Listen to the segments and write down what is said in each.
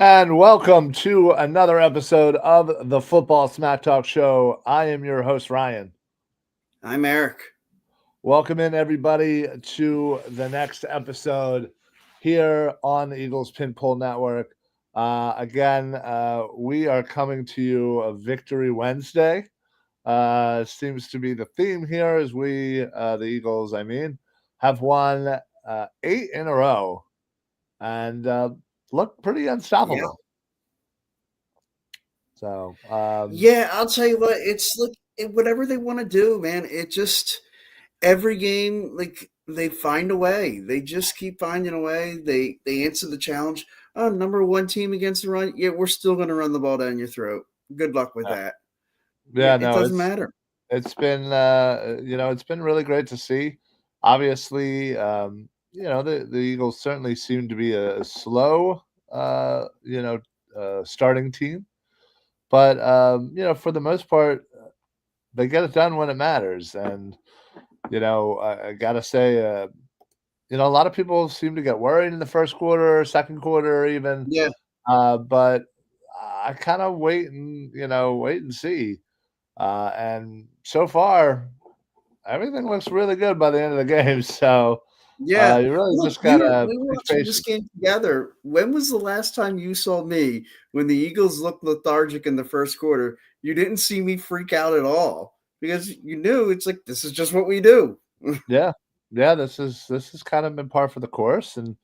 And welcome to another episode of the Football Smack Talk Show. I am your host, Ryan. I'm Eric. Welcome in, everybody, to the next episode here on the Eagles Pin Pull Network. Again, we are coming to you a Victory Wednesday. Seems to be the theme here as the Eagles, have won 8 in a row and look pretty Yeah. unstoppable. So, Yeah, I'll tell you what, it's like whatever they want to do, man. It just every game, like they find a way. They just keep finding a way. They answer the challenge. Oh, number one team against the run. Yeah, we're still gonna run the ball down your throat. Good luck with uh, that. Yeah, yeah, it no, doesn't matter. it's been it's been really great to see. Obviously, the Eagles certainly seem to be a slow starting team, but for the most part, they get it done when it matters. And I gotta say, a lot of people seem to get worried in the first quarter, second quarter, even. Yeah. But I kind of wait and see. And so far, everything looks really good by the end of the game. So Yeah. you really Look, just we were gotta we were be watching this patient. game together. When was the last time you saw me when the Eagles looked lethargic in the first quarter? You didn't see me freak out at all because you knew it's like this is just what we do. Yeah, yeah. This is kind of been par for the course, and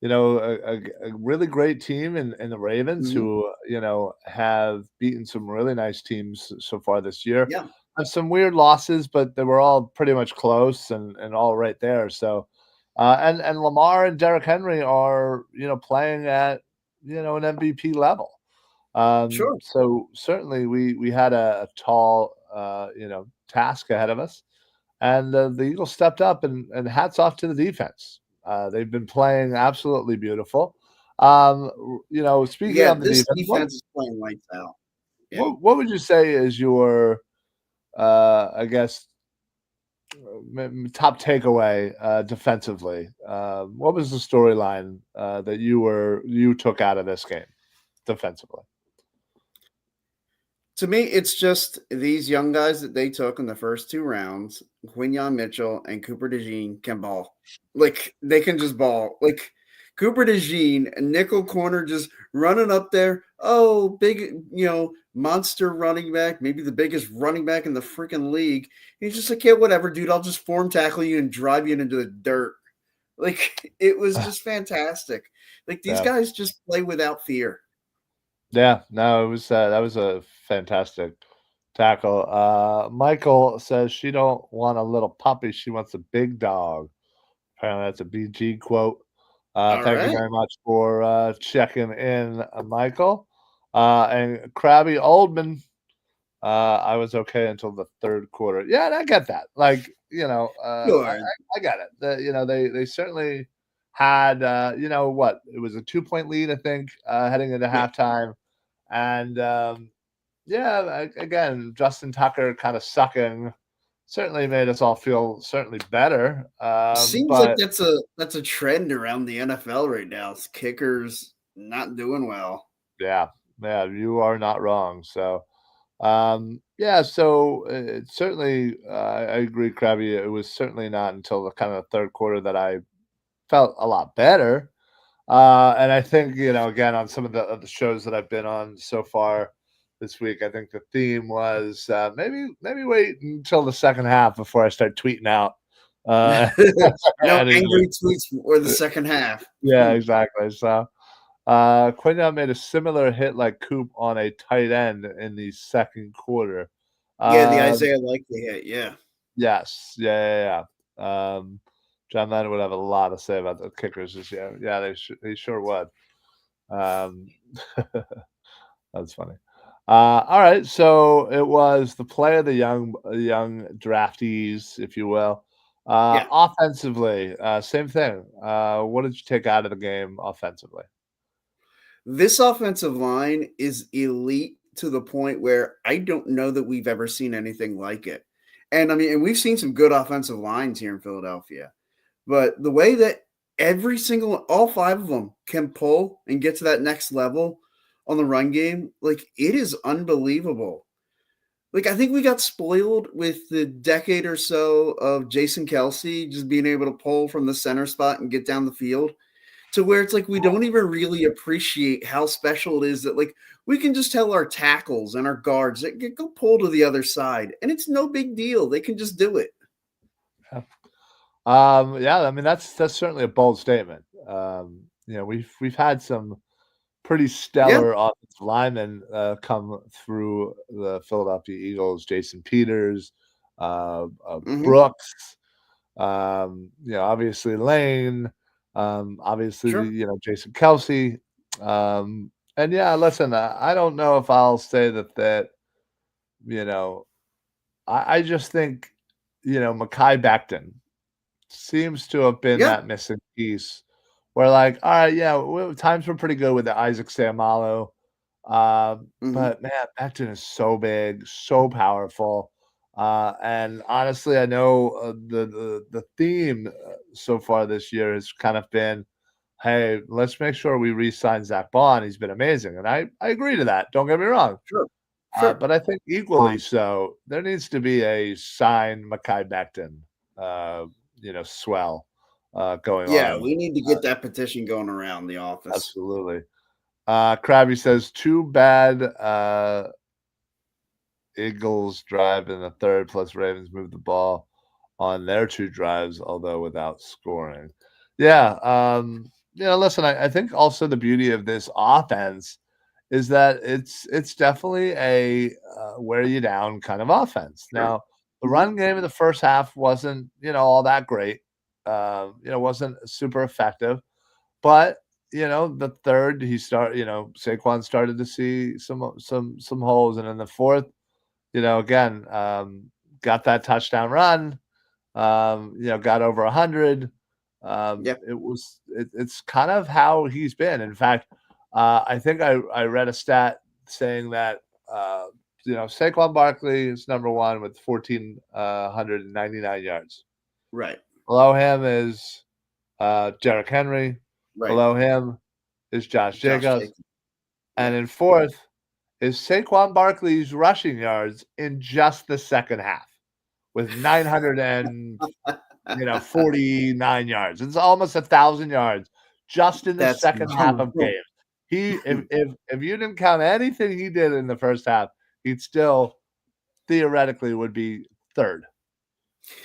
a really great team in the Ravens Mhm. who have beaten some really nice teams so far this year. Yeah, Have some weird losses, but they were all pretty much close and all right there. So, and Lamar and Derrick Henry are playing at an MVP level. sure. So certainly we had a tall task ahead of us, and the Eagles stepped up, and hats off to the defense. They've been playing absolutely beautiful. Speaking Yeah, of the this defense, what defense is playing lights out. Yeah. what would you say is your I guess top takeaway defensively? What was the storyline that you took out of this game defensively? To me, it's just these young guys that they took in the first two rounds, Quinyon Mitchell and Cooper DeJean can ball. Like they can just ball. Like Cooper DeJean, a nickel corner, just running up there. Oh, big, monster running back, maybe the biggest running back in the freaking league. He's just like, yeah, whatever, dude. I'll just form tackle you and drive you into the dirt. Like it was just fantastic. Like these Yeah. guys just play without fear. Yeah, no, it was that was a fantastic tackle. Michael says she don't want a little puppy, she wants a big dog. Apparently, that's a BG quote. All Thank you right. very much for checking in, Michael. And Krabby Oldman, I was okay until the third quarter. Yeah, and I get that. Like, Sure. I get it. They certainly had, what? It was a 2-point lead, I think, heading into Yeah. halftime. And yeah, again, Justin Tucker kind of sucking certainly made us all feel certainly better. Seems like But that's a trend around the NFL right now. It's kickers not doing well. yeah, yeah, you are not wrong. So yeah, so it certainly, I agree, Krabby. It was certainly not until the kind of third quarter that I felt a lot better. And I think, again, on some of the shows that I've been on so far this week, I think the theme was maybe wait until the second half before I start tweeting out. Uh, No anything. angry tweets or the second half. Yeah, exactly. So Quinyon made a similar hit like Coop on a tight end in the second quarter. Yeah, the Um, Isaiah Likely hit. Yeah. yes, yeah. John Madden would have a lot to say about the kickers this year. Yeah, they sure would. Um, that's funny. All right, so it was the play of the young draftees, if you will. Yeah. Offensively, same thing. What did you take out of the game offensively? This offensive line is elite to the point where I don't know that we've ever seen anything like it. And I mean, and we've seen some good offensive lines here in Philadelphia. But the way that all 5 of them can pull and get to that next level on the run game. Like, it is unbelievable. Like, I think we got spoiled with the decade or so of Jason Kelsey just being able to pull from the center spot and get down the field, to where it's like we don't even really appreciate how special it is that, like, we can just tell our tackles and our guards that go pull to the other side, and it's no big deal. They can just do it. Yeah. Yeah, I mean, that's certainly a bold statement. We've had some pretty Yeah. stellar offensive linemen, come through the Philadelphia Eagles, Jason Peters, Mhm. Brooks, obviously Lane, obviously, Sure. Jason Kelsey. And yeah, listen, I don't know if I'll say that, you know, I just think, Mekhi Becton seems to have been Yeah. that missing piece where, like, all right, yeah, times were pretty good with the Isaac Seumalo, Mhm. but man, Becton is so big, so powerful, and honestly, I know, the theme, so far this year has kind of been, "Hey, let's make sure we re-sign Zach Bond, he's been amazing," and I agree to that, don't get me wrong, Sure. Sure. but I think equally so, there needs to be a sign Mekhi Becton, uh, swell, going Yeah, on. we need to get that petition going around the office. Absolutely. Krabby says, "Too bad, Eagles drive in the third plus Ravens move the ball on their 2 drives, although without scoring." Yeah, listen, I think also the beauty of this offense is that it's definitely a, wear you down kind of offense. Sure. Now, the Mhm. run game in the first half wasn't, all that great, wasn't super effective, but, the third, Saquon started to see some holes, and in the fourth, again, got that touchdown run, got over 100. Yeah. It's kind of how he's been. In fact, I think I read a stat saying that, Saquon Barkley is number 1 with 1,499 yards. Right. Below him is, Derrick Henry. Right. Below him is Josh Josh Jacobs. Jacobs. And Yeah. in fourth is Saquon Barkley's rushing yards in just the second half with 949 yards. It's almost 1,000 yards just in the That's second half of games. He if you didn't count anything he did in the first half, he'd still theoretically would be 3rd.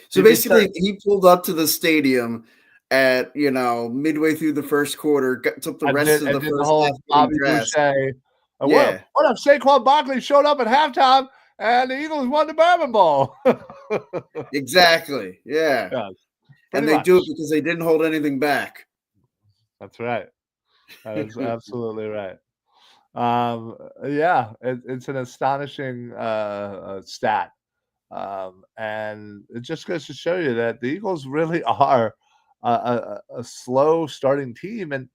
So He'd be 3rd. basically, he pulled up to the stadium at, midway through the first quarter, took the rest of And the did the first half whole getting Bobby dressed. Boucher, Yeah, what if Saquon Barkley showed up at halftime and the Eagles won the Bourbon Bowl?" exactly. Yeah. Yeah, And pretty they do it much. because they didn't hold anything back. That's right. That is absolutely right. Yeah, it's an astonishing, stat, and it just goes to show you that the Eagles really are a slow starting team,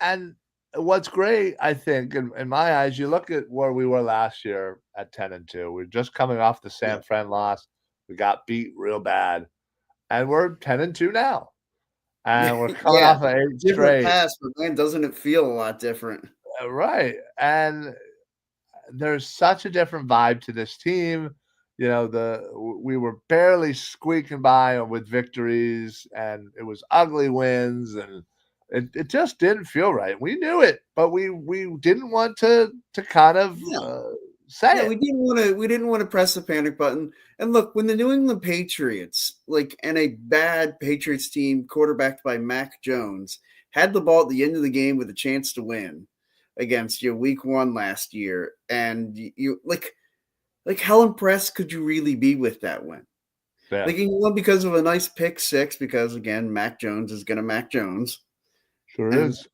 and what's great, I think, in my eyes, you look at where we were last year at 10-2. We're just coming off the Yeah. San Fran loss. We got beat real bad, and we're 10-2 now, and we're coming Yeah. off of 8 Different straight. pass, but man, doesn't it feel a lot different? Right, and there's such a different vibe to this team. We were barely squeaking by with victories, and it was ugly wins, and it just didn't feel right. We knew it, but we didn't want to kind of, Yeah. say Yeah, it. we didn't want to press the panic button. And look, when the New England Patriots, like, and a bad Patriots team quarterbacked by Mac Jones, had the ball at the end of the game with a chance to win against you week 1 last year, and you like how impressed could you really be with that win? Yeah, Like, you won because of a nice pick six, because again, Mac Jones is gonna Mac Jones. sure And is.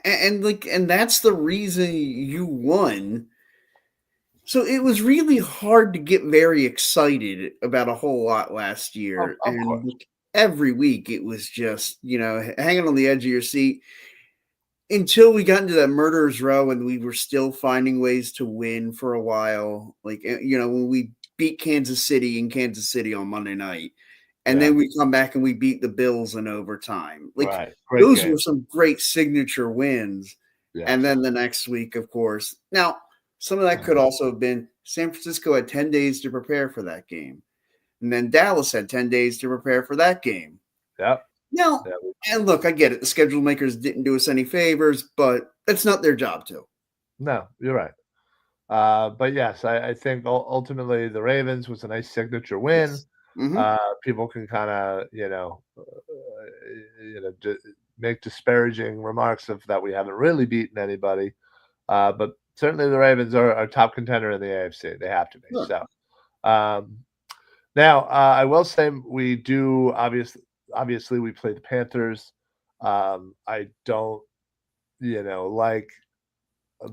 and that's the reason you won. So it was really hard to get very excited about a whole lot last year, Of and course. like, every week it was just, hanging on the edge of your seat until we got into that murderer's row and we were still finding ways to win for a while. Like, when we beat Kansas City in Kansas City on Monday night, and Yeah. then we come back and we beat the Bills in overtime. Like Right. Great those game. were some great signature wins. And Yes. then the next week, of course. Now, some of that could also have been San Francisco had 10 days to prepare for that game. And then Dallas had 10 days to prepare for that game. Yep. Now, Yep. and look, I get it. The schedule makers didn't do us any favors, but that's not their job to. No, you're right. But yes, I think ultimately the Ravens was a nice signature win. Yes. Hmm. People can kind of, make disparaging remarks of that we haven't really beaten anybody. But certainly the Ravens are top contender in the AFC. They have to be. Sure. So um, now I will say we do obviously we play the Panthers. I don't like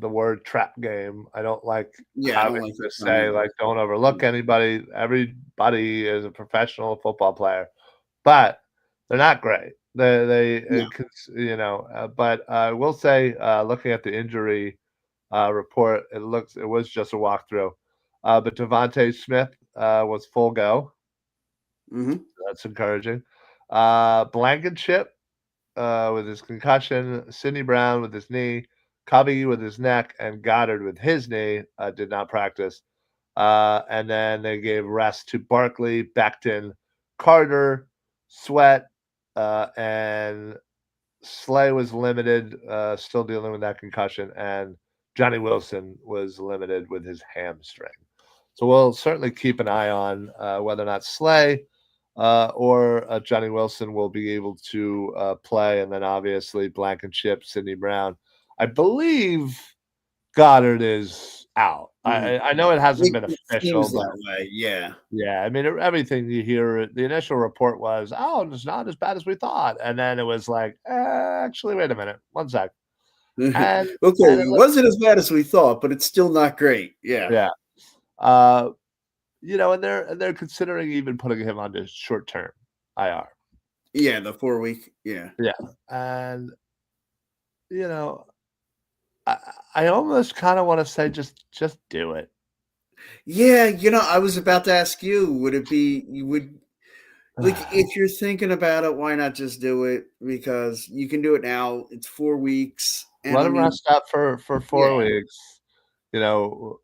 the word trap game. I don't like Yeah, I don't having like to that term say, either. like, don't overlook anybody. Everybody is a professional football player, but they're not great. No. But I will say, looking at the injury report, it was just a walkthrough. But Devontae Smith was full go. Hmm. That's encouraging. Blankenship with his concussion, Sidney Brown with his knee, Cubby with his neck, and Goddard with his knee did not practice. And then they gave rest to Barkley, Becton, Carter, Sweat, and Slay was limited, still dealing with that concussion, and Johnny Wilson was limited with his hamstring. So we'll certainly keep an eye on whether or not Slay or Johnny Wilson will be able to play, and then obviously Blankenship, Sidney Brown. I believe Goddard is out. Hmm. I know it hasn't been It official, seems but that way. Yeah. yeah, I mean everything you hear. The initial report was, "Oh, it's not as bad as we thought," and then it was like, "Actually, wait a minute, one sec," and Okay, it it looked, wasn't as bad as we thought, but it's still not great. Yeah. yeah. Uh, and they're considering even putting him on the short term IR. Yeah, the 4 week. Yeah. Yeah, and you know, I I almost kinda wanna say just do it. Yeah, I was about to ask you, would it be you would like if you're thinking about it, why not just do it? Because you can do it now. It's 4 weeks. And Let I him mean, rest up for yeah, 4 weeks.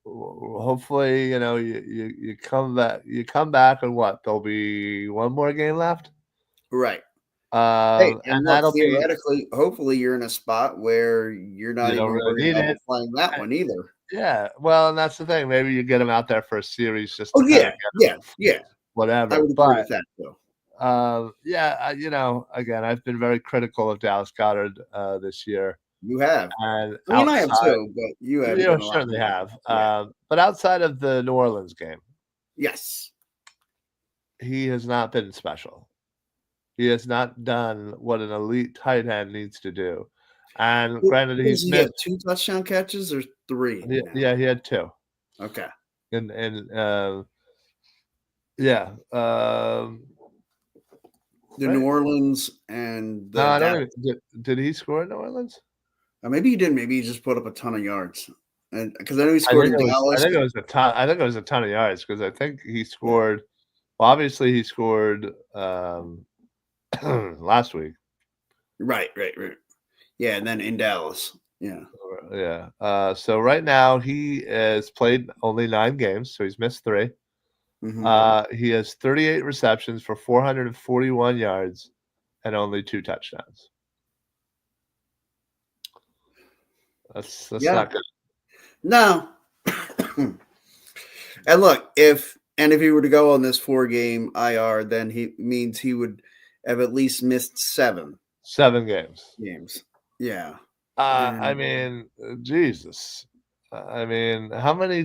Hopefully, you come back and what? There'll be 1 more game left? right. Hey, And and look, that'll be theoretically, hopefully you're in a spot where you're you not don't even really worried need about it. playing that Uh, one either. yeah, well, and that's the thing, maybe you get him out there for a series just to Oh kinda yeah, get yeah, yeah. I whatever, would agree but, with that too. again, I've been very critical of Dallas Goddard, this year, You have. and I mean, I have outside too, but you have you been a lot certainly more. have, Yeah. but outside of the New Orleans game, Yes. he has not been special. He has not done what an elite tight end needs to do, and What granted, does he's he have? missed 2 touchdown catches or 3 now? yeah, he had 2, Okay. and yeah, The New right? Orleans and No, the I don't Dallas. even did he score in New Orleans? Maybe he didn't. Maybe he just put up a ton of yards. And because I know he scored in I Dallas. think it was a ton I think it was a ton of yards because I think he Yeah. scored well, obviously, he scored, last week. Right, right, right. Yeah, and then in Dallas. Yeah. Yeah, so right now, he has played only 9 games, so he's missed 3. Mhm. He has 38 receptions for 441 yards and only 2 touchdowns. That's Yeah. not good. No. And look, if he were to go on this 4 game IR, then he means he would have at least missed 7 7 games. games. Yeah. I And mean, Jesus. I mean, how many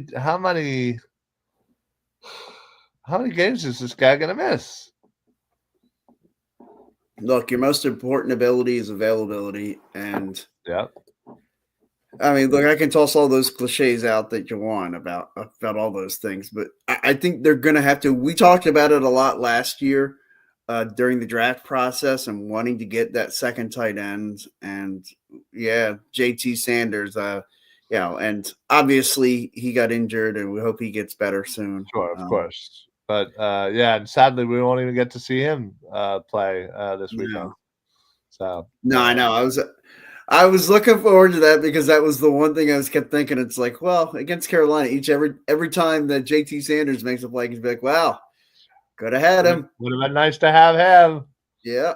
games is this guy gonna miss? look, your most important ability is availability. And Yeah, I mean, look, I can toss all those cliches out that you want about all those things, but I think they're going to have to. We talked about it a lot last year during the draft process and wanting to get that second tight end, and yeah, JT Sanders, and obviously he got injured, and we hope he gets better soon. sure, of course. but yeah, and sadly, we won't even get to see him play this weekend. No. So No, I know. I was looking forward to that because that was the one thing I was kept thinking. It's like, well, against Carolina, every time that JT Sanders makes a play, he's be like, wow, could have had him. would have been nice to have him. Yeah.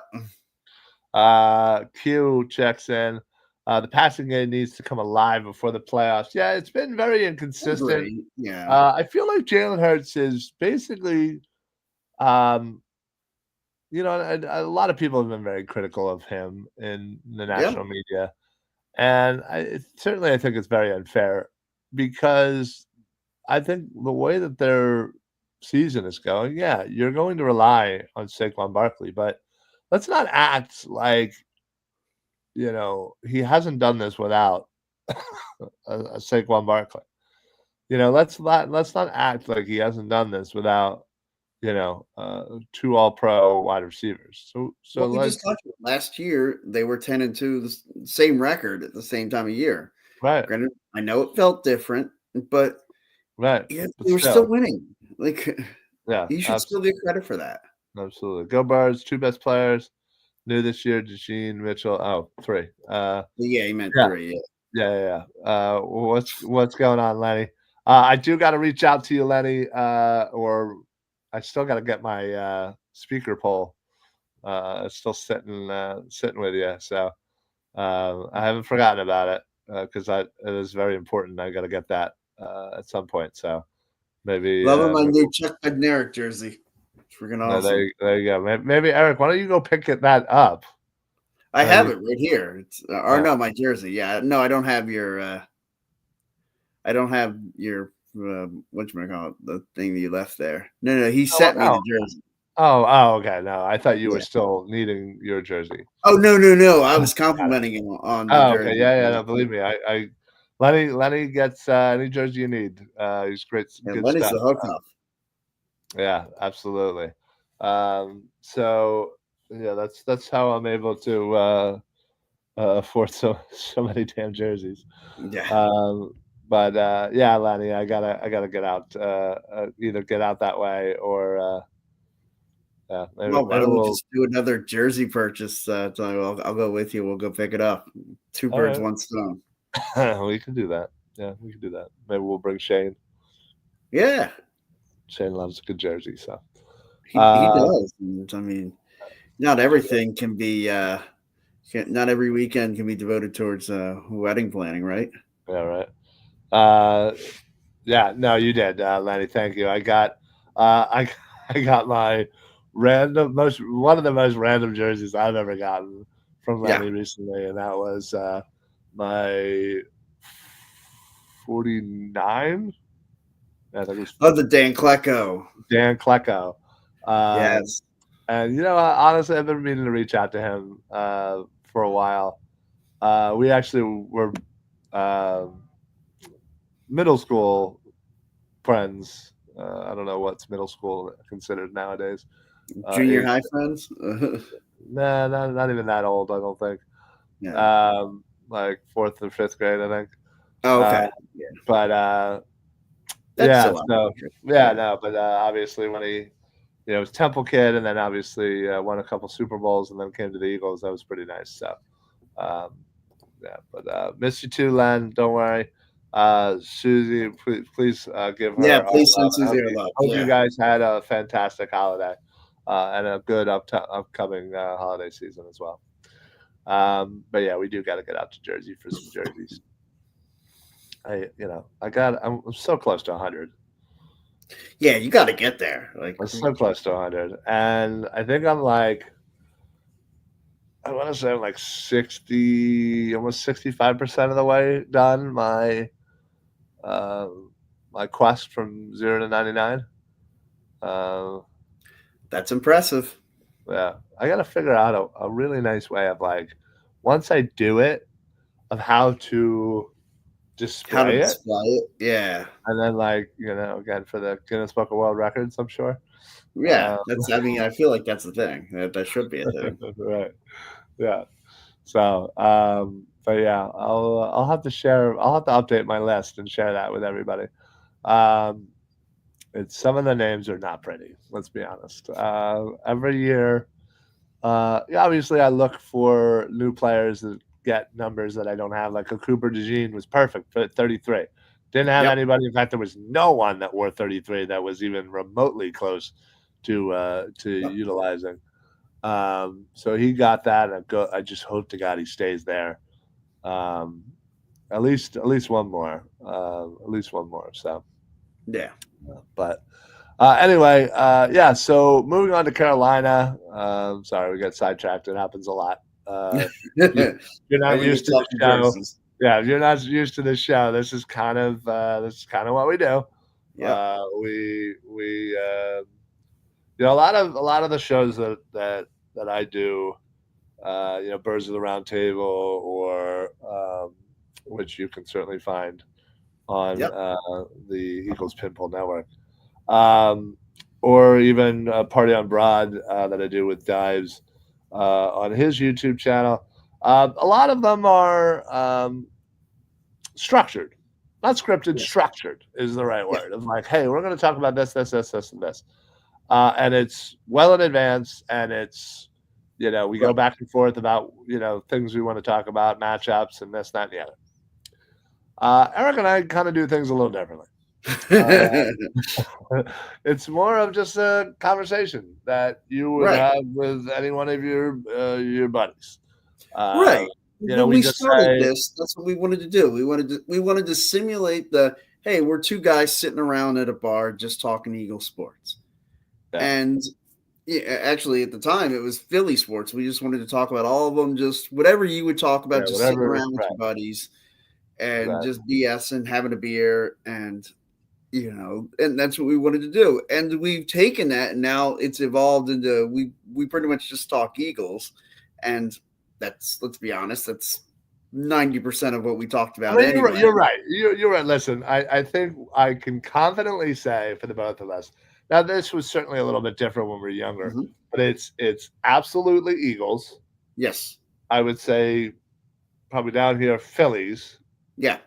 Q checks in. The passing game needs to come alive before the playoffs. Yeah, it's been very inconsistent. Agree. Yeah. I feel like Jalen Hurts is basically, um, a lot of people have been very critical of him in the Yep. national media, and certainly I think it's very unfair because I think the way that their season is going, yeah, you're going to rely on Saquon Barkley, but let's not act like he hasn't done this without a Saquon Barkley. Let's not act like he hasn't done this without, 2 all-pro wide receivers. So Well, we just let's talked about last year. They were 10-2, the same record at the same time of year. right, Granted, I know it felt different, but right, yeah, but they were still still, winning. Like, yeah, you should still get credit for that. absolutely. Go Birds, 2 best players, new this year, Gene, Mitchell. Oh, 3. Yeah, he meant Yeah, 3. Yeah. yeah, yeah, yeah. What's going on, Lenny? I do gotta reach out to you, Lenny, or I still gotta get my, speaker poll. It's still sitting with you, so, I haven't forgotten about it, because it is very important. I gotta get that, at some point, so maybe, Loving my new Chuck Bednarik jersey. It's freaking no, awesome. there you go. Maybe, Eric, why don't you go pick that up? I have You it right here. It's or yeah. no, my jersey. Yeah, no, I don't have your. I don't have your. What you call it? The thing that you left there. No, no, he Oh, sent me no. the jersey. Okay, no, I thought you were Yeah. still needing your jersey. Oh no, no, no! I was Got it. complimenting him on the Oh, okay, jersey. yeah, yeah, no, believe me, Lenny gets, any jersey you need. He's great And good when is stuff. the hookup? Yeah, absolutely. So, yeah, that's how I'm able to, afford so many damn jerseys. Yeah. Um, but, yeah, Lenny, I gotta get out, either get out that way or, yeah, maybe Well, why maybe don't we we'll just do another jersey purchase? So I'll go with you. We'll go pick it up. Two birds, alright. one stone. We can do that. Yeah, we can do that. Maybe we'll bring Shane. Yeah, Shane loves a good jersey, so, he uh, does. And, I mean, not everything can be. Not every weekend can be devoted towards wedding planning, right? yeah, right. Uh, yeah, no, you did, Lenny, thank you. I I got my random most one of the most random jerseys I've ever gotten from Yeah. Lenny recently, and that was, my 49? I think it was Oh, the Dan Klecko. Dan Klecko. Um, Yes. and, honestly, I've been meaning to reach out to him, for a while. We actually were, um, middle school friends. I don't know what's middle school considered nowadays. Junior Age. high friends. Nah, not even that old, I don't think. Yeah. Like 4th or 5th grade, I think. Oh, Uh, okay. Yeah. but, That's yeah, still out so there. yeah, Yeah. no, but, obviously when he, was Temple kid and then obviously, won a couple Super Bowls and then came to the Eagles, that was pretty nice, so, um, yeah, but, miss you too, Len, don't worry. Susie, please, give Yeah. her our Please love. send Susie our love. Hope you Yeah. guys had a fantastic holiday, and a good upcoming, holiday season as well. But yeah, we do gotta get out to Jersey for some jerseys. I'm so close to 100. Yeah. You got to get there. Like, I'm so close to 100, and I think I wanna say I'm like 60, almost 65% of the way done um, my quest from 0 to 99. Uh, that's impressive. yeah, I gotta figure out a really nice way of, like, once I do it, of how to How to display it, display it. Yeah. and then, like, again, for the Guinness Book of World Records, I'm sure. Yeah. Uh, I mean, I feel like that's the thing. That should be a thing. right, yeah. So, but yeah, I'll have to update my list and share that with everybody. Um, It's some of the names are not pretty. Let's be honest. Every year, yeah, obviously, I look for new players that get numbers that I don't have. Like a Cooper DeJean was perfect for 33. Didn't have Yep. anybody. In fact, there was no one that wore 33 that was even remotely close to Yep. utilizing. So he got that. And I just hope to God he stays there. Um, at least one more. At least one more. So, Yeah. but anyway, yeah. So moving on to Carolina. Sorry, we got sidetracked. It happens a lot. If you're not Right when you used to the talk to show, Graces. yeah. If you're not used to the show, this is kind of what we do. Yep. We a lot of the shows that I do, Birds of the Round Table, or which you can certainly find on Yep. the Eagles Pinball Network, um, or even Party on Broad that I do with Dives on his YouTube channel. A lot of them are structured, not scripted. Yes. Structured is the right Yeah. word. Of like, hey, we're going to talk about this, this, this, this, and this, and it's well in advance, and it's we go Right. back and forth about things we want to talk about, matchups, and this, that, and the other. Eric and I kind of do things a little differently. Uh, it's more of just a conversation that you would Right. have with any one of your buddies. Uh, Right. When we we just started say, this, that's what we wanted to do. We wanted to simulate hey, we're two guys sitting around at a bar just talking Eagle sports. yeah, And yeah, actually at the time it was Philly sports. We just wanted to talk about all of them, just whatever you would talk yeah, about, just sitting whatever, around with right, your buddies and exactly. just BSing, having a beer, and and that's what we wanted to do. And we've taken that, and now it's evolved into we pretty much just talk Eagles, and that's, let's be honest, that's 90% of what we talked I about mean, anyway. you're right. You're right. Listen, I think I can confidently say for the both of us. Now, this was certainly a little bit different when we were younger, Mhm. but it's absolutely Eagles. Yes. I would say probably down here Phillies. Yeah.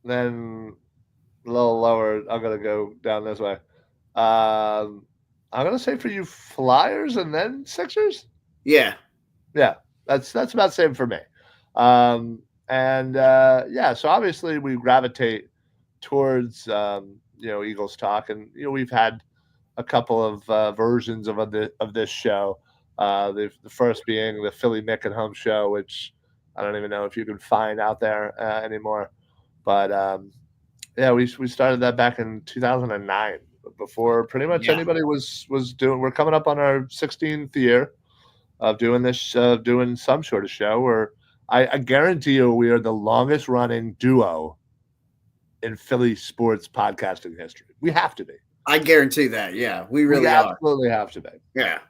Then a little lower. I'm gonna go down this way. Um, I'm gonna say for you Flyers and then Sixers. Yeah. Yeah, that's about the same for me. Um, and yeah, so obviously we gravitate towards Eagles talk, and we've had a couple of versions of this show. The first being the Philly Mick and Home show, which I don't even know if you can find out there anymore. But yeah, we started that back in 2009, before pretty much Yeah. anybody was doing. We're coming up on our 16th year of doing this, doing some sort of show. Where I guarantee you, we are the longest running duo in Philly sports podcasting history. We have to be. I guarantee that. Yeah, we We really are. absolutely have to be. Yeah.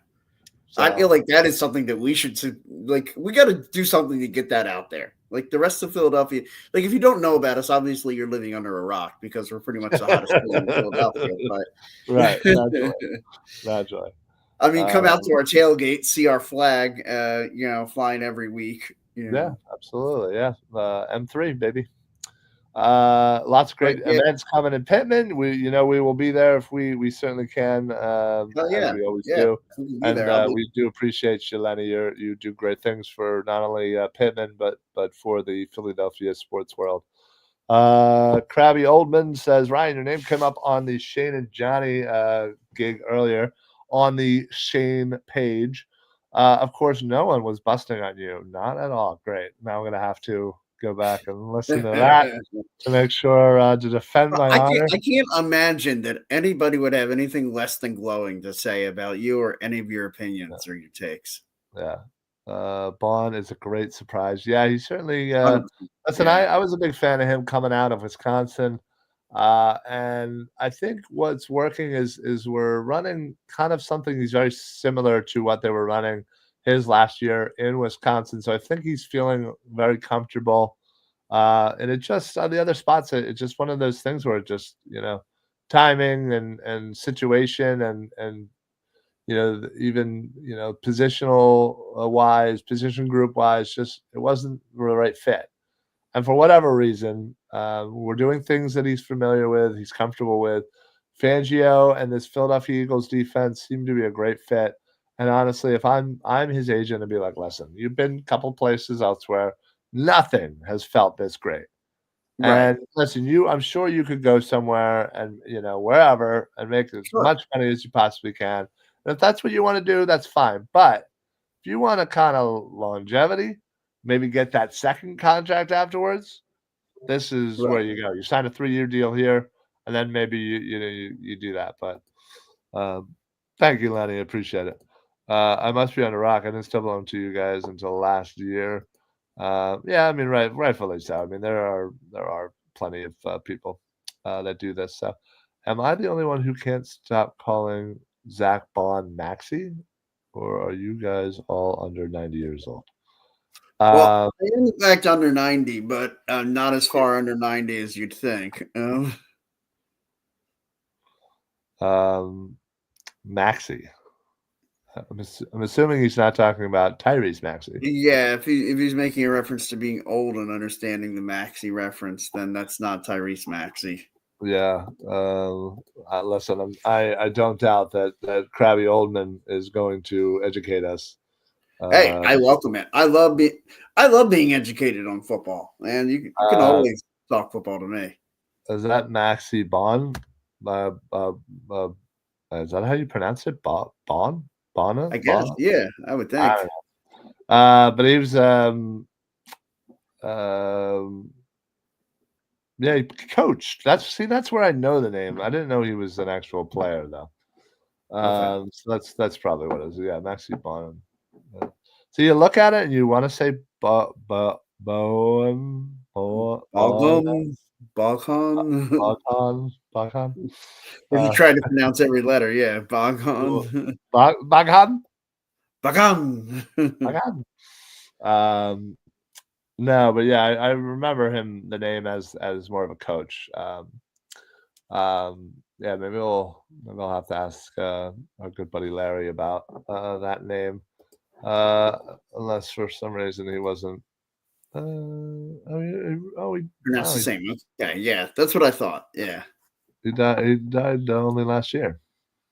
I feel So like that is something that we should like. We got to do something to get that out there. Like the rest of Philadelphia, like if you don't know about us, obviously you're living under a rock because we're pretty much the hottest city in Philadelphia. right, But naturally. I mean, come out to Um, our tailgate, see our flag, flying every week. yeah, absolutely. Yeah, M3 baby. Lots of But great yeah, events coming in Pittman. We will be there if we certainly can, hell as yeah, we always yeah, do. we can be And there. I'll be. we do appreciate you, Lenny. You do great things for not only Pittman but for the Philadelphia sports world. Krabby Oldman says, Ryan, your name came up on the Shane and Johnny gig earlier on the Shane page. Of course, no one was busting on you. Not at all. Great. Now I'm going to have to go back and listen to that to make sure to defend my I can't. honor. I can't imagine that anybody would have anything less than glowing to say about you or any of your opinions or your takes. Yeah. Bond is a great surprise. Yeah, he certainly, 100%. listen, Yeah. I was a big fan of him coming out of Wisconsin. And I think what's working is we're running kind of something that's very similar to what they were running his last year in Wisconsin. So I think he's feeling very comfortable. And it just on the other spots, it's just one of those things where it just, timing and situation and even positional wise, position group wise, just it wasn't the right fit. And for whatever reason, we're doing things that he's familiar with, he's comfortable with. Fangio and this Philadelphia Eagles defense seem to be a great fit. And honestly, if I'm his agent, I'd be like, listen, you've been a couple places elsewhere. Nothing has felt this great. Right. And listen, I'm sure you could go somewhere and, wherever and make as Sure. much money as you possibly can. And if that's what you want to do, that's fine. But if you want a kind of longevity, maybe get that second contract afterwards, this is where Right. you go. You sign a 3-year deal here, and then maybe you do that. But um, thank you, Lenny. I appreciate it. I must be on a rock. I didn't step on to you guys until last year. Yeah, I mean, rightfully so. I mean, there are plenty of people that do this. So, am I the only one who can't stop calling Zach Bond Maxi, or are you guys all under 90 years old? Well, Uh, I am in fact under 90, but not as far under 90 as you'd think. Maxi. I'm assuming he's not talking about Tyrese Maxey. Yeah, if he's making a reference to being old and understanding the Maxi reference, then that's not Tyrese Maxey. Yeah. Listen, I don't doubt that Krabby Oldman is going to educate us. Hey, Uh, I welcome it. I love being educated on football, and you can uh, always talk football to me. is that Maxi Bon? Uh, is that how you pronounce it? Bon? Bona? I guess, Bon? yeah, I would I think. don't know. But he was um yeah, he coached. That's where I know the name. I didn't know he was an actual player though. Okay. So that's probably what it is. Yeah, Maxi Bon. So you look at it and you want to say Bowen, Bon, Balgum, Balcon. Bagan. If you Uh, try to pronounce every letter, yeah, Balcon. Bagan, Balcon. Bagan. Um, no, but yeah, I remember him the name as more of a coach. Yeah, maybe I'll have to ask our good buddy Larry about that name. Uh, Unless for some reason he wasn't. Pronounced Wow, the same. Okay, yeah, that's what I thought. Yeah. he died only last year.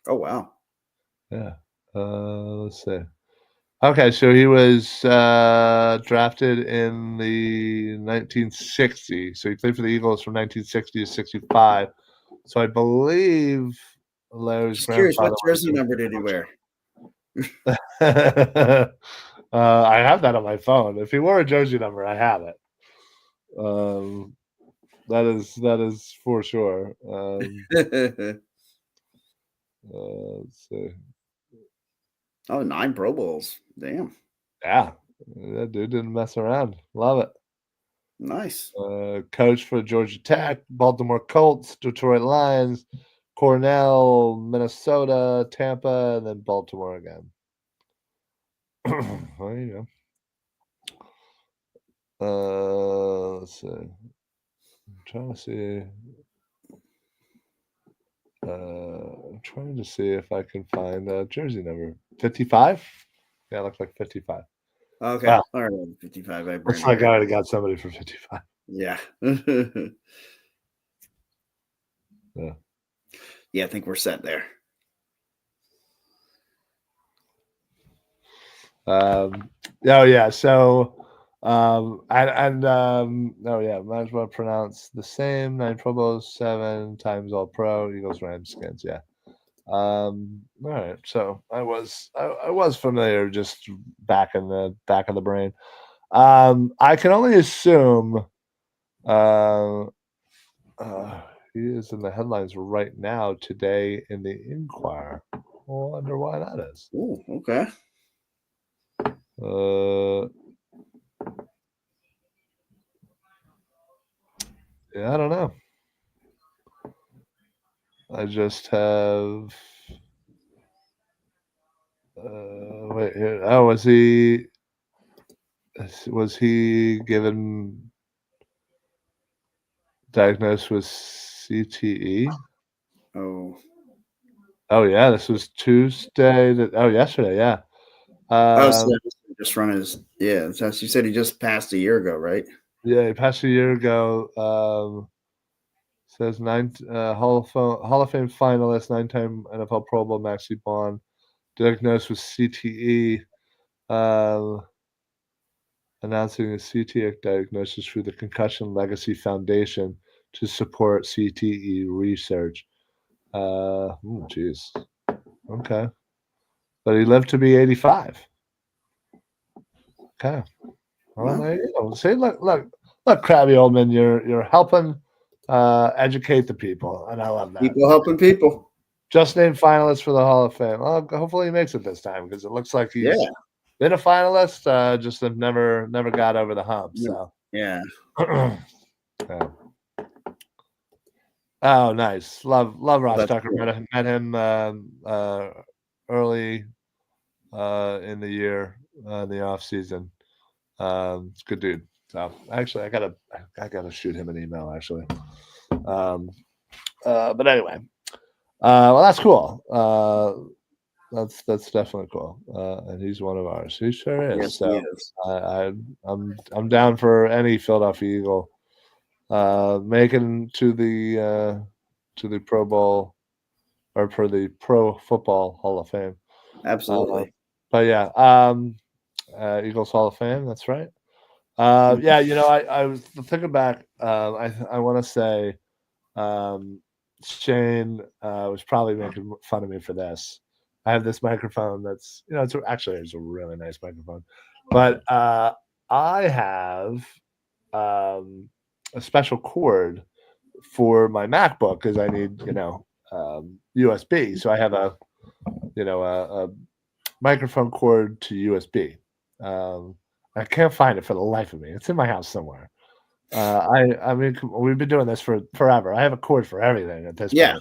Oh wow. Yeah. Let's see. Okay, so he was drafted in the 1960s. So he played for the Eagles from 1960 to 65. So I believe Larry's Just curious, what grandfather jersey was number did he wear? a I have that on my phone. If he wore a jersey number, I have it. Um, that is for sure. Let's see. Oh, 9 Pro Bowls. Damn. Yeah, that dude didn't mess around. Love it. Nice. Coach for Georgia Tech, Baltimore Colts, Detroit Lions, Cornell, Minnesota, Tampa, and then Baltimore again. There you go. Let's see. I'm trying to see. I'm trying to see if I can find a jersey number. 55? Yeah, it looks like 55. Okay. Wow. All right. 55 by Looks Brandon like I Graham. already got somebody for 55. Yeah. Yeah. Yeah, I think we're set there. Oh yeah. So oh yeah, might as well pronounce the same. 9 Pro Bowls, 7 times All Pro, Eagles, Rams, Skins. Yeah. All right. So I was familiar just back of the brain. I can only assume uh, uh he is in the headlines right now today in the Inquirer. I wonder why that is. Oh, okay. Uh, yeah, I don't know. I just have. Wait here. Oh, was he given diagnosed with CTE? Oh. Oh yeah, this was Tuesday. Yesterday. Yeah. Oh, so Um, just run his yeah. So you said he just passed a year ago, right? yeah, he passed a year ago. Says Hall of Fame finalist, 9-time NFL Pro Bowl Maxie Bond, diagnosed with CTE, uh, announcing a CTE diagnosis through the Concussion Legacy Foundation to support CTE research. Geez. Okay. But he lived to be 85. Okay. Well, Well, there you go. See, look, Crabby Oldman, you're helping educate the people, and I love that. people helping people. Just named finalist for the Hall of Fame. Well, hopefully he makes it this time because it looks like Yeah. he's been a finalist, just have never got over the hump. So, Yeah. yeah. Oh, nice. Love Ross That's Tucker. cool. Met him early in the year, in the off season. It's a good dude. So actually, I gotta shoot him an email. Actually, but anyway, well, that's cool. That's definitely cool. And he's one of ours. He sure is. Yes, he So is. I'm down for any Philadelphia Eagle making to the Pro Bowl or for the Pro Football Hall of Fame. Absolutely. But yeah, Eagles Hall of Fame. That's right. Yeah, I was thinking back. I want to say Shane was probably making fun of me for this. I have this microphone that's it's a really nice microphone, but I have a special cord for my MacBook because I need USB. So I have a microphone cord to USB. I can't find it for the life of me. It's in my house somewhere. I mean, we've been doing this for forever. I have a cord for everything at this Yeah.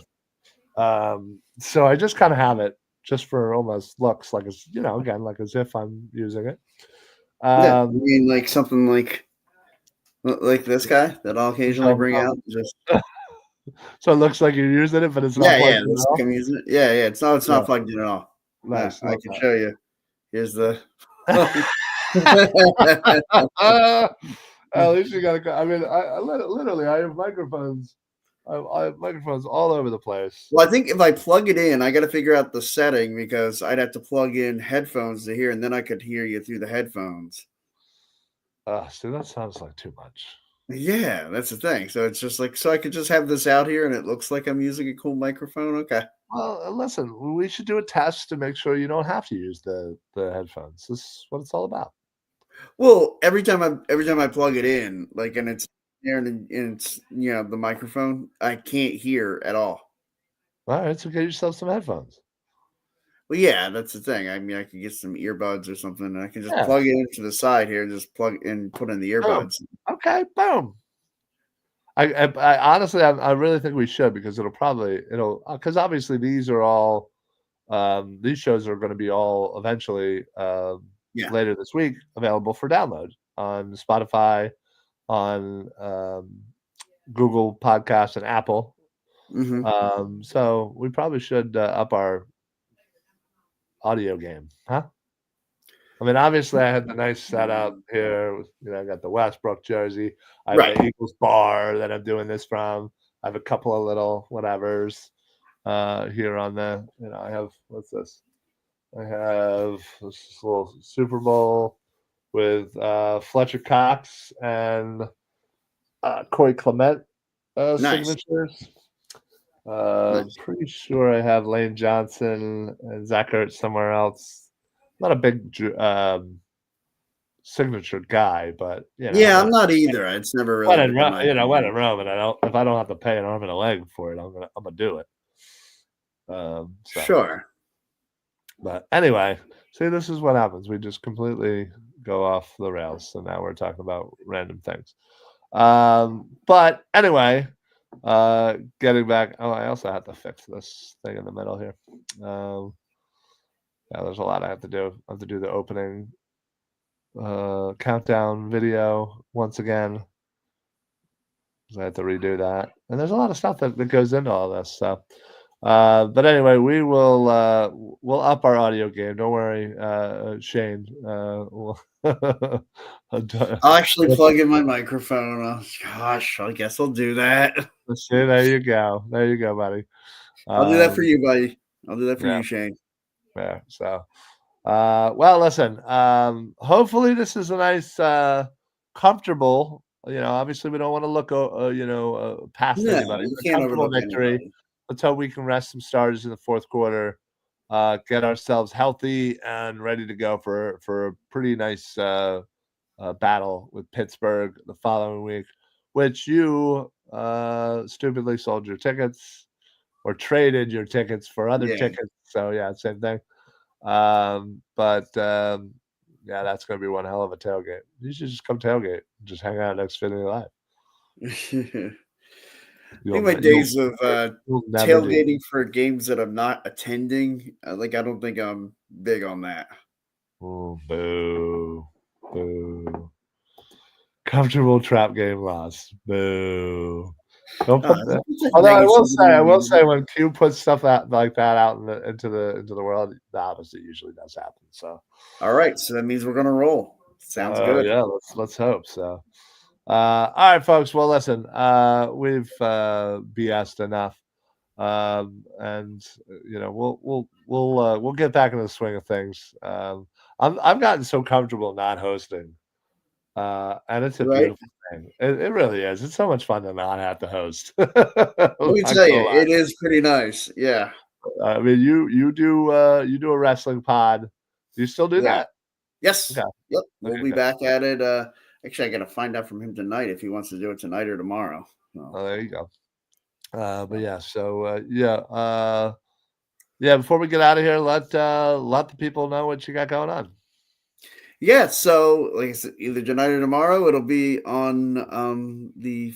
point. So I just kind of have it just for almost looks like it's again like as if I'm using it. Yeah. I Um, mean, like something like this guy that I'll occasionally so, bring out. Just so it looks like you're using it, but it's not yeah, plugged yeah. in Looks at like all. I'm using it. Yeah, yeah. It's Yeah, not plugged in at all. nice. I Love can show you. Here's the. that. At least you got to. I mean, literally, I have microphones. I have microphones all over the place. Well, I think if I plug it in, I got to figure out the setting because I'd have to plug in headphones to hear, and then I could hear you through the headphones. See, that sounds like too much. Yeah, that's the thing. So it's just like, so I could just have this out here, and it looks like I'm using a cool microphone. Okay. Well, listen, we should do a test to make sure you don't have to use the headphones. This is what it's all about. Well, every time I plug it in, like, and it's there, and it's the microphone, I can't hear at all. All right, so get yourself some headphones. Well, yeah, that's the thing. I mean, I could get some earbuds or something, and I can just Yeah, plug it into the side here, just plug and put in the boom. earbuds. Okay, boom. I honestly, I really think we should because it'll because obviously these are all these shows are going to be all eventually Yeah. later this week available for download on Spotify, on Google Podcasts, and Apple. Mm-hmm. So we probably should up our audio game, huh? I mean, obviously, I had the nice setup here. I got the Westbrook jersey. I have Right. the Eagles bar that I'm doing this from. I have a couple of little whatevers here on the. I have what's this? I have this little Super Bowl with Fletcher Cox and Corey Clement Nice. signatures. Nice. Pretty sure I have Lane Johnson and Zach Ertz somewhere else. Not a big signature guy, but Yeah, I'm not either. It's never really been my when in thing. Rome, and if I don't have to pay an arm and a leg for it, I'm gonna do it. So, Sure. but anyway, see, this is what happens. We just completely go off the rails, so now we're talking about random things. But anyway, getting back. Oh, I also have to fix this thing in the middle here. Yeah, there's a lot I have to do. I have to do the opening countdown video once again. So I have to redo that. And there's a lot of stuff that goes into all this. So but anyway, we'll up our audio game. Don't worry, Shane. I'll actually plug in my microphone. Oh, gosh, I guess I'll do that. See, there you go. There you go, buddy. I'll do that for Um, you, buddy. I'll do that for yeah, you, Shane. yeah. So, well, listen. Hopefully, this is a nice, comfortable. Obviously, we don't want to look, past No, anybody. you But a can't comfortable overlook victory. anybody. Let's hope we can rest some starters in the fourth quarter. Get ourselves healthy and ready to go for a pretty nice battle with Pittsburgh the following week, which you stupidly sold your tickets or traded your tickets for other Yeah. tickets. So yeah, same thing. But yeah, that's gonna be one hell of a tailgate. You should just come tailgate, just hang out next Philly Live. I You'll think my ne- you'll days of you'll never do. tailgating for games that I'm not attending, I don't think I'm big on that. Oh, boo, boo. Comfortable trap game loss. Boo. Don't put that. It's like Although I will negativity. say when Q puts stuff out like that out into the world, the opposite usually does happen. So, All right, so that means we're gonna roll. Sounds good. yeah, let's hope so. All right, folks. Well, listen, we've BS'd enough, and we'll get back into the swing of things. I've gotten so comfortable not hosting. And it's a Right? beautiful thing. It really is. It's so much fun to not have to host. Let I'm me not tell you, gonna lie. it is pretty nice. Yeah. I mean, you do a wrestling pod. Do you still do Yeah. that? Okay. Yes. Yep. We'll Okay, be good. back at it. Actually, I got to find out from him tonight if he wants to do it tonight or tomorrow. So, Oh, there you go. But so. yeah, so yeah, before we get out of here, let the people know what you got going on. Yeah. So, like I said, either tonight or tomorrow, it'll be on the.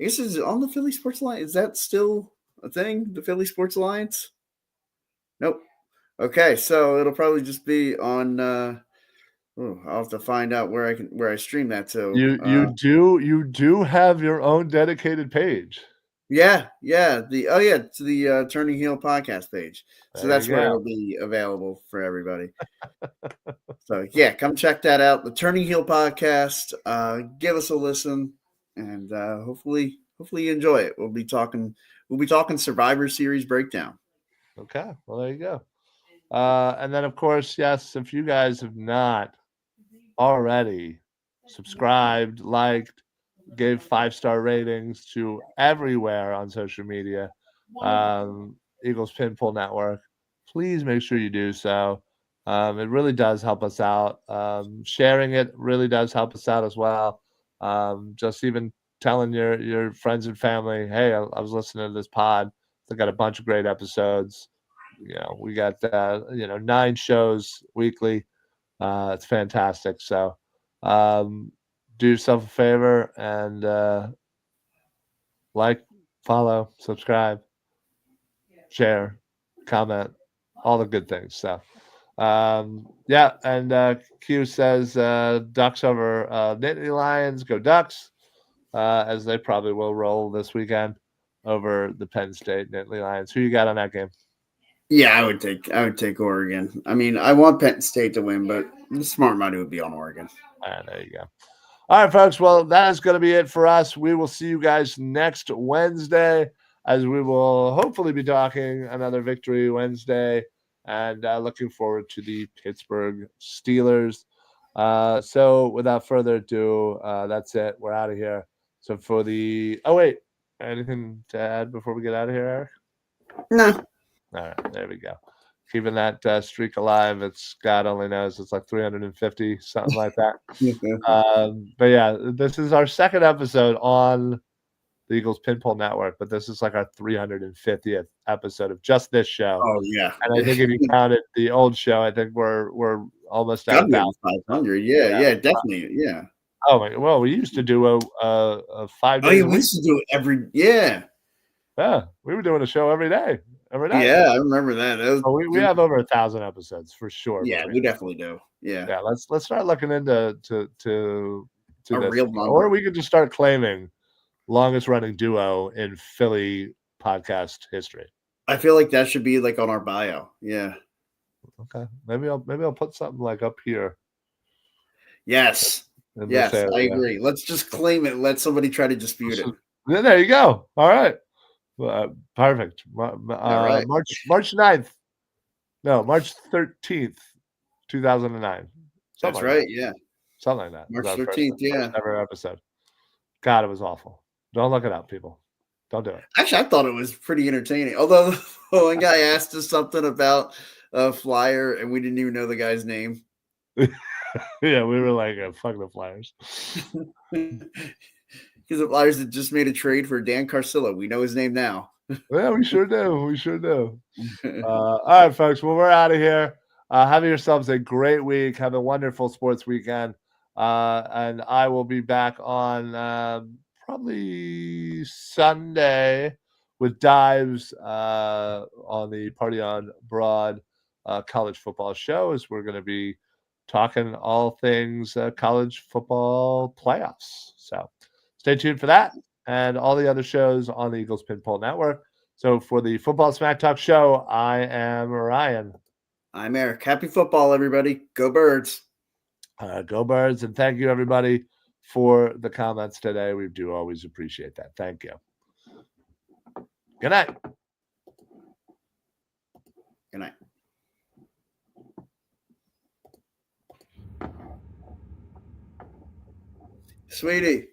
I guess is it on the Philly Sports Alliance? Is that still a thing? The Philly Sports Alliance? Nope. Okay, so it'll probably just be on. I'll have to find out where I stream that to. You do have your own dedicated page. Yeah. It's the Turning Heel podcast page. So There you that's where go. it'll be available for everybody. So yeah, come check that out. The Turning Heel podcast. Give us a listen, and hopefully you enjoy it. We'll be talking Survivor Series breakdown. Okay. Well, there you go. And then, of course, yes, if you guys have not already subscribed, liked, gave 5-star ratings to everywhere on social media, Eagles Pin Pull Network, please make sure you do so. It really does help us out. Sharing it really does help us out as well. Just even telling your friends and family, hey, I was listening to this pod. They got a bunch of great episodes. We got 9 shows weekly. It's fantastic. So, um, do yourself a favor and like, follow, subscribe, share, comment, all the good things. So, yeah. And Q says Ducks over Nittany Lions. Go Ducks, as they probably will roll this weekend over the Penn State Nittany Lions. Who you got on that game? Yeah, I would take Oregon. I mean, I want Penn State to win, but the smart money would be on Oregon. There you go. All right, folks. Well, that is going to be it for us. We will see you guys next Wednesday, as we will hopefully be talking another Victory Wednesday, and looking forward to the Pittsburgh Steelers. So, without further ado, that's it. We're out of here. So, oh, wait. Anything to add before we get out of here, Eric? No. All right. There we go. Keeping that streak alive. It's God only knows. It's like 350, something like that. But yeah, this is our second episode on the Eagles Pinball Network, but this is like our 350th episode of just this show. Oh yeah. And I think if you counted the old show, I think we're almost at Gotta be 1,000. over 500. Yeah, Yeah. yeah, definitely. Yeah. Oh my, well, we used to do a 5 Oh days yeah, a we week. used to do it every. Yeah. Yeah, we were doing a show every day, every night. Yeah, I remember that. So we have over 1,000 episodes for sure Yeah, between. we definitely do. Yeah. Yeah, let's start looking into to A this, real or number. we could just start claiming longest running duo in Philly podcast history. I feel like that should be like on our bio. Yeah. Okay, maybe I'll put something like up here Yes. in this Yes, I area. agree. Let's just claim it. Let somebody try to dispute it. Yeah, there you go. All right. Perfect. All right. March 9th. No, March 13th, 2009. Something That's like that. right. Yeah. Something like that was March our 13th. first Yeah. ever episode. God, it was awful. Don't look it up, people. Don't do Actually, I thought it was pretty entertaining. Although one guy asked us something about a flyer and we didn't even know the guy's name. it. Yeah, we were like, fuck the Flyers. Because the Flyers had just made a trade for Dan Carcillo. We know his name now. Yeah, we sure do. We sure do. All right, folks. Well, we're out of here. Have yourselves a great week. Have a wonderful sports weekend. And I will be back on probably Sunday with dives on the Party on Broad college football show, as we're going to be talking all things college football playoffs. So stay tuned for that and all the other shows on the Eagles Pin Pull Network. So for the Football Smack Talk show, I am Ryan. I'm Eric. Happy football, everybody. Go Birds. Go Birds, and thank you everybody for the comments today. We do always appreciate that. Thank you. Good night. Good night. Sweetie.